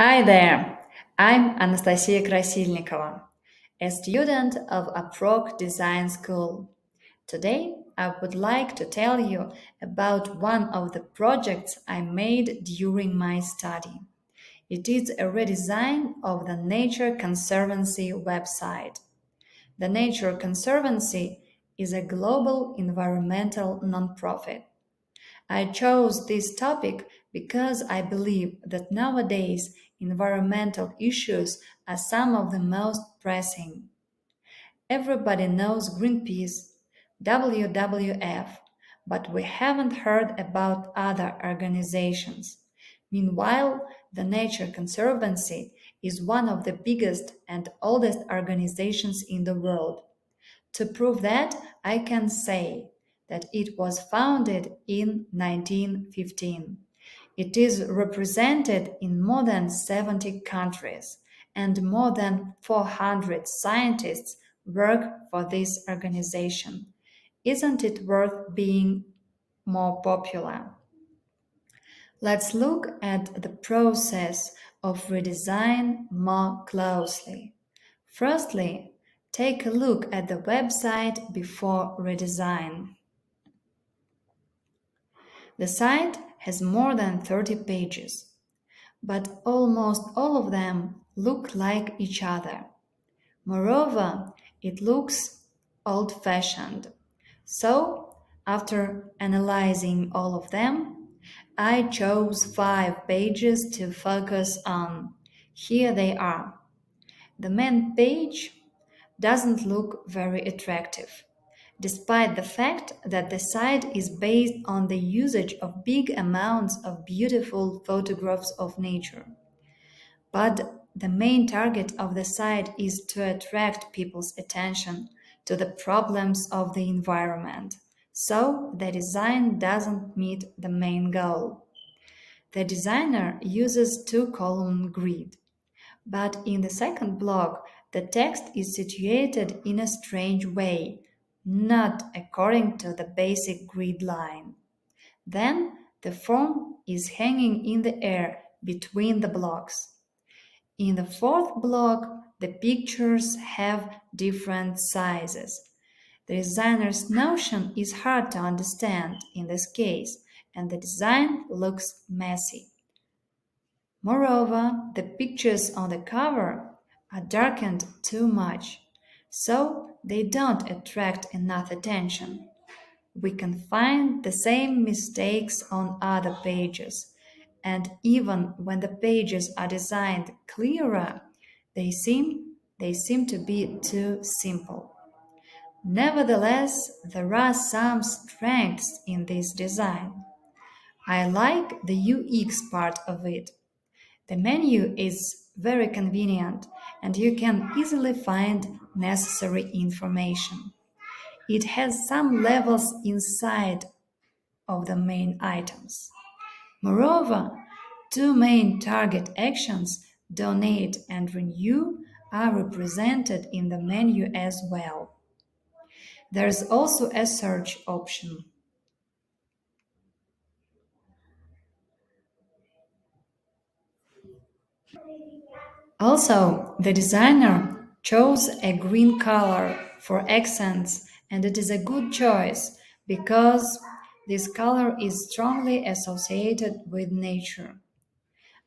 Hi there, I'm Anastasiei Krasильnikovой, a student of UPROCK Design School. Today, I would like to tell you about one of the projects I made during my study. It is a redesign of the Nature Conservancy website. The Nature Conservancy is a global environmental nonprofit. I chose this topic because I believe that nowadays environmental issues are some of the most pressing. Everybody knows Greenpeace, WWF, but we haven't heard about other organizations. Meanwhile, the Nature Conservancy is one of the biggest and oldest organizations in the world. To prove that, I can say that it was founded in 1915. It is represented in more than 70 countries, and more than 400 scientists work for this organization. Isn't it worth being more popular? Let's look at the process of redesign more closely. Firstly, take a look at the website before redesign. The site has more than 30 pages, but almost all of them look like each other. Moreover, it looks old-fashioned. So, after analyzing all of them, I chose 5 pages to focus on. Here they are. The main page doesn't look very attractive, despite the fact that the site is based on the usage of big amounts of beautiful photographs of nature. But the main target of the site is to attract people's attention to the problems of the environment, so the design doesn't meet the main goal. The designer uses 2-column grid, but in the second block, the text is situated in a strange way, not according to the basic grid line. Then the form is hanging in the air between the blocks. In the fourth block, the pictures have different sizes. The designer's notion is hard to understand in this case, and the design looks messy. Moreover, the pictures on the cover are darkened too much, so they don't attract enough attention. We can find the same mistakes on other pages, and even when the pages are designed clearer, they seem to be too simple. Nevertheless, there are some strengths in this design. I like the UX part of it. The menu is very convenient and you can easily find necessary information. It has some levels inside of the main items. Moreover, 2 main target actions, donate and renew, are represented in the menu as well. There's also a search option. Also, the designer chose a green color for accents, and it is a good choice because this color is strongly associated with nature.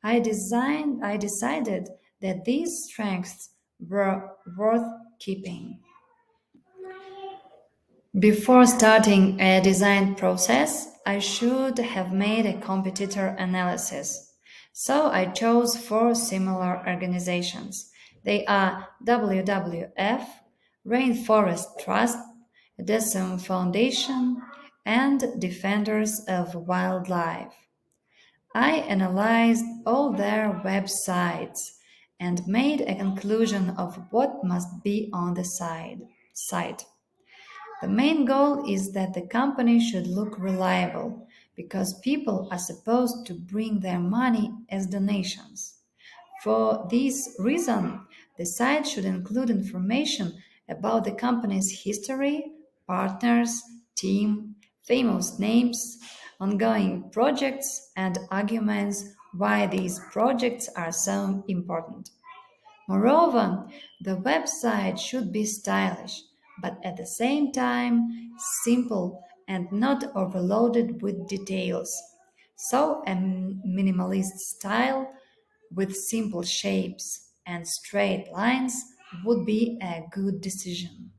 I decided that these strengths were worth keeping. Before starting a design process, I should have made a competitor analysis. So I chose 4 similar organizations. They are WWF, Rainforest Trust, Desum Foundation, and Defenders of Wildlife. I analyzed all their websites and made a conclusion of what must be on the site. The main goal is that the company should look reliable, because people are supposed to bring their money as donations. For this reason, the site should include information about the company's history, partners, team, famous names, ongoing projects, and arguments why these projects are so important. Moreover, the website should be stylish, but at the same time simple and not overloaded with details. So, a minimalist style with simple shapes and straight lines would be a good decision.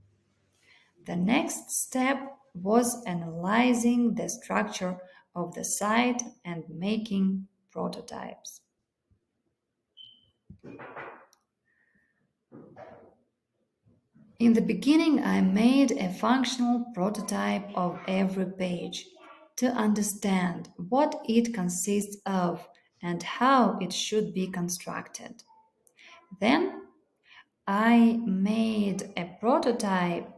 The next step was analyzing the structure of the site and making prototypes. In the beginning, I made a functional prototype of every page to understand what it consists of and how it should be constructed. Then I made a prototype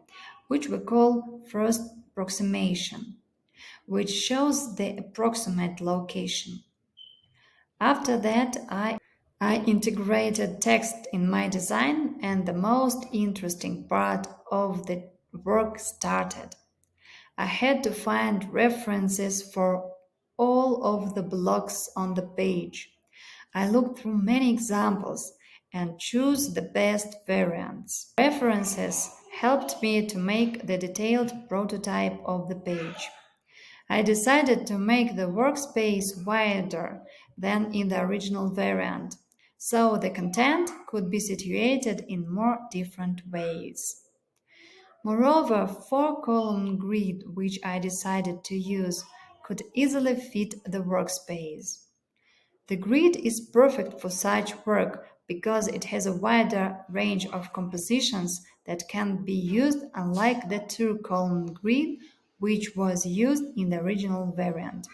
which we call first approximation, which shows the approximate location. After that, I integrated text in my design, and the most interesting part of the work started. I had to find references for all of the blocks on the page. I looked through many examples and chose the best variants. References helped me to make the detailed prototype of the page. I decided to make the workspace wider than in the original variant, so the content could be situated in more different ways. Moreover, four-column grid, which I decided to use, could easily fit the workspace. The grid is perfect for such work because it has a wider range of compositions that can be used, unlike the two-column grid which was used in the original variant.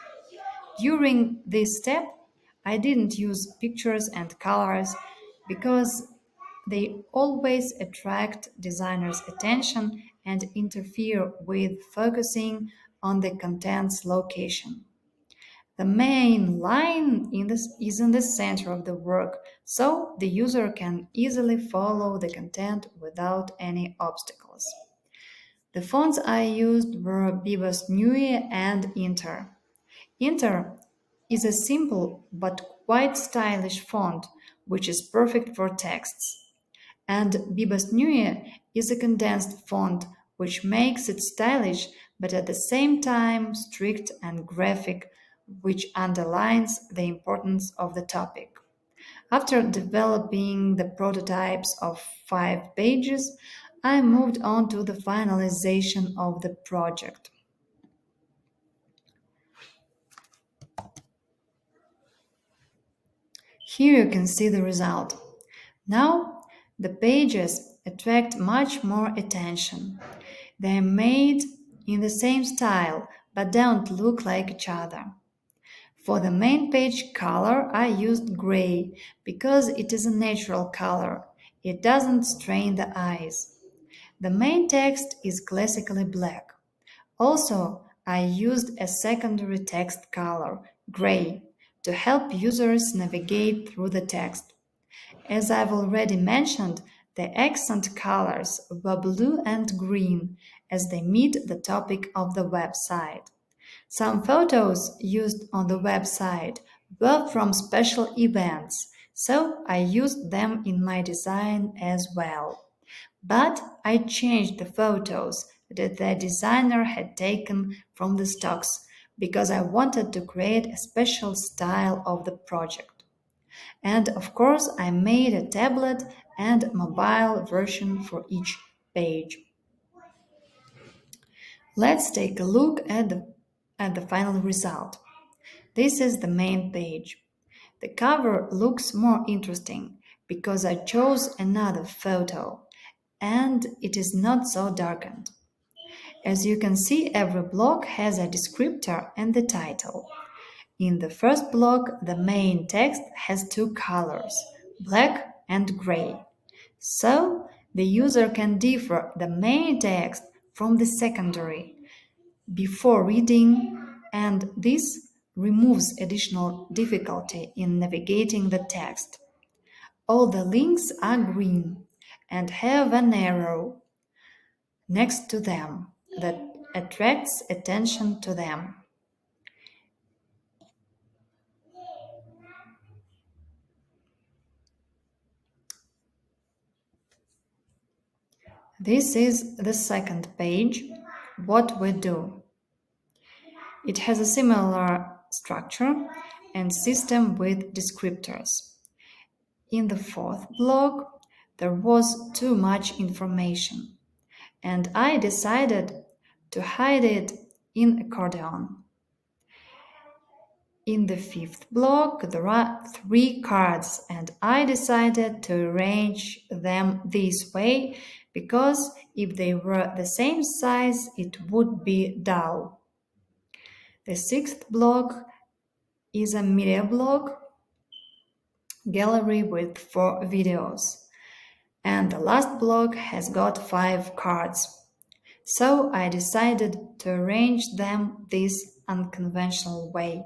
During this step, I didn't use pictures and colors because they always attract designers' attention and interfere with focusing on the content's location. The main line is in the center of the work, so the user can easily follow the content without any obstacles. The fonts I used were Bibas Neue and Inter. Inter is a simple but quite stylish font, which is perfect for texts. And Bibas Neue is a condensed font, which makes it stylish but at the same time strict and graphic, which underlines the importance of the topic. After developing the prototypes of 5 pages, I moved on to the finalization of the project. Here you can see the result. Now, the pages attract much more attention. They are made in the same style, but don't look like each other. For the main page color, I used gray because it is a natural color. It doesn't strain the eyes. The main text is classically black. Also, I used a secondary text color, gray, to help users navigate through the text. As I've already mentioned, the accent colors were blue and green as they meet the topic of the website. Some photos used on the website were from special events, so I used them in my design as well. But I changed the photos that the designer had taken from the stocks because I wanted to create a special style of the project. And of course, I made a tablet and mobile version for each page. Let's take a look at the final result. This is the main page. The cover looks more interesting because I chose another photo and it is not so darkened. As you can see, every block has a descriptor and the title. In the first block, the main text has two colors, black and gray. So, the user can differ the main text from the secondary before reading, and this removes additional difficulty in navigating the text. All the links are green and have an arrow next to them that attracts attention to them. This is the second page, what we do. It has a similar structure and system with descriptors. In the fourth block, there was too much information, and I decided to hide it in accordion. In the fifth block, there are 3 cards, and I decided to arrange them this way because if they were the same size, it would be dull. The sixth block is a media block, gallery with 4 videos. And the last block has got 5 cards. So I decided to arrange them this unconventional way.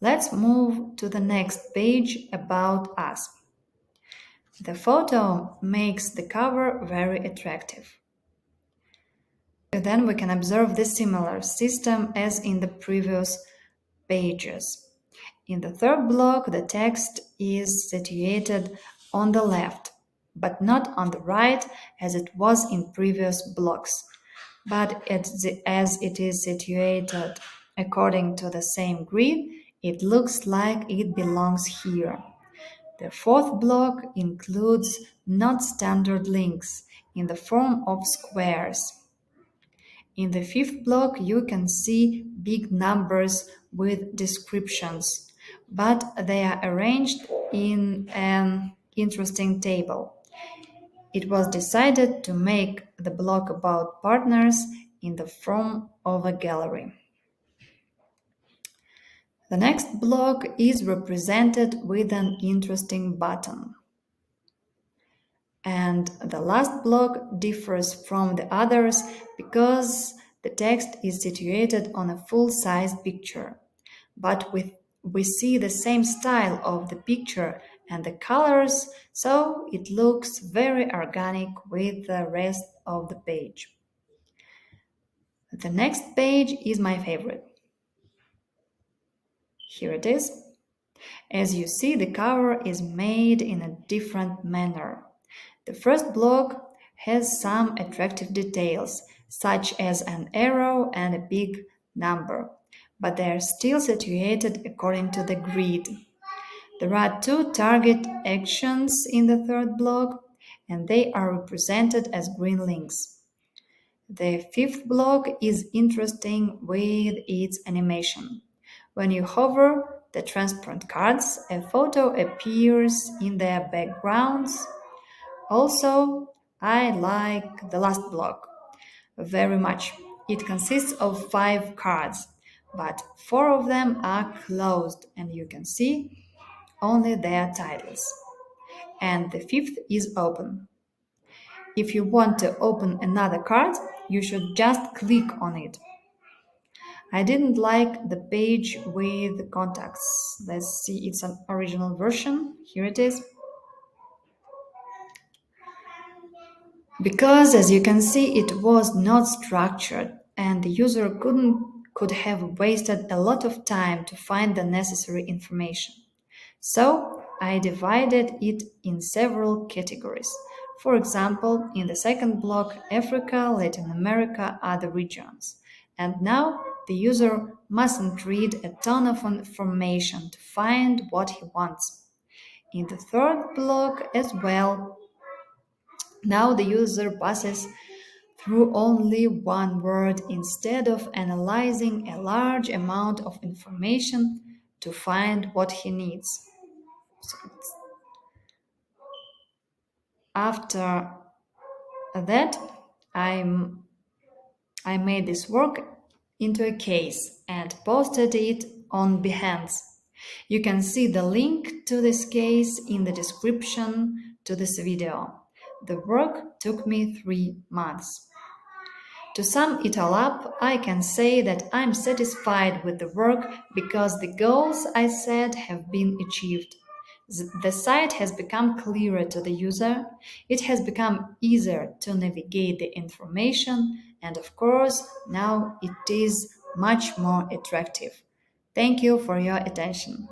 Let's move to the next page about us. The photo makes the cover very attractive. Then we can observe the similar system as in the previous pages. In the third block, the text is situated on the left, but not on the right as it was in previous blocks. But as it is situated according to the same grid, it looks like it belongs here. The fourth block includes not standard links in the form of squares. In the fifth block, you can see big numbers with descriptions, but they are arranged in an interesting table. It was decided to make the block about partners in the form of a gallery. The next block is represented with an interesting button. And the last block differs from the others because the text is situated on a full-size picture. But we see the same style of the picture and the colors, so it looks very organic with the rest of the page. The next page is my favorite. Here it is. As you see, the cover is made in a different manner. The first block has some attractive details, such as an arrow and a big number, but they are still situated according to the grid. There are 2 target actions in the third block, and they are represented as green links. The fifth block is interesting with its animation. When you hover the transparent cards, a photo appears in their backgrounds. Also, I like the last block very much. It consists of 5 cards, but 4 of them are closed and you can see only their titles. And the fifth is open. If you want to open another card, you should just click on it. I didn't like the page with the contacts. Let's see its original version. Here it is. Because as you can see, it was not structured and the user could have wasted a lot of time to find the necessary information. So I divided it in several categories. For example, in the second block, Africa, Latin America are the regions. And now the user mustn't read a ton of information to find what he wants. In the third block as well, now the user passes through only one word instead of analyzing a large amount of information to find what he needs. After that, I made this work into a case and posted it on Behance. You can see the link to this case in the description to this video. The work took me 3 months. To sum it all up, I can say that I'm satisfied with the work because the goals I set have been achieved. The site has become clearer to the user, it has become easier to navigate the information, and of course, now it is much more attractive. Thank you for your attention.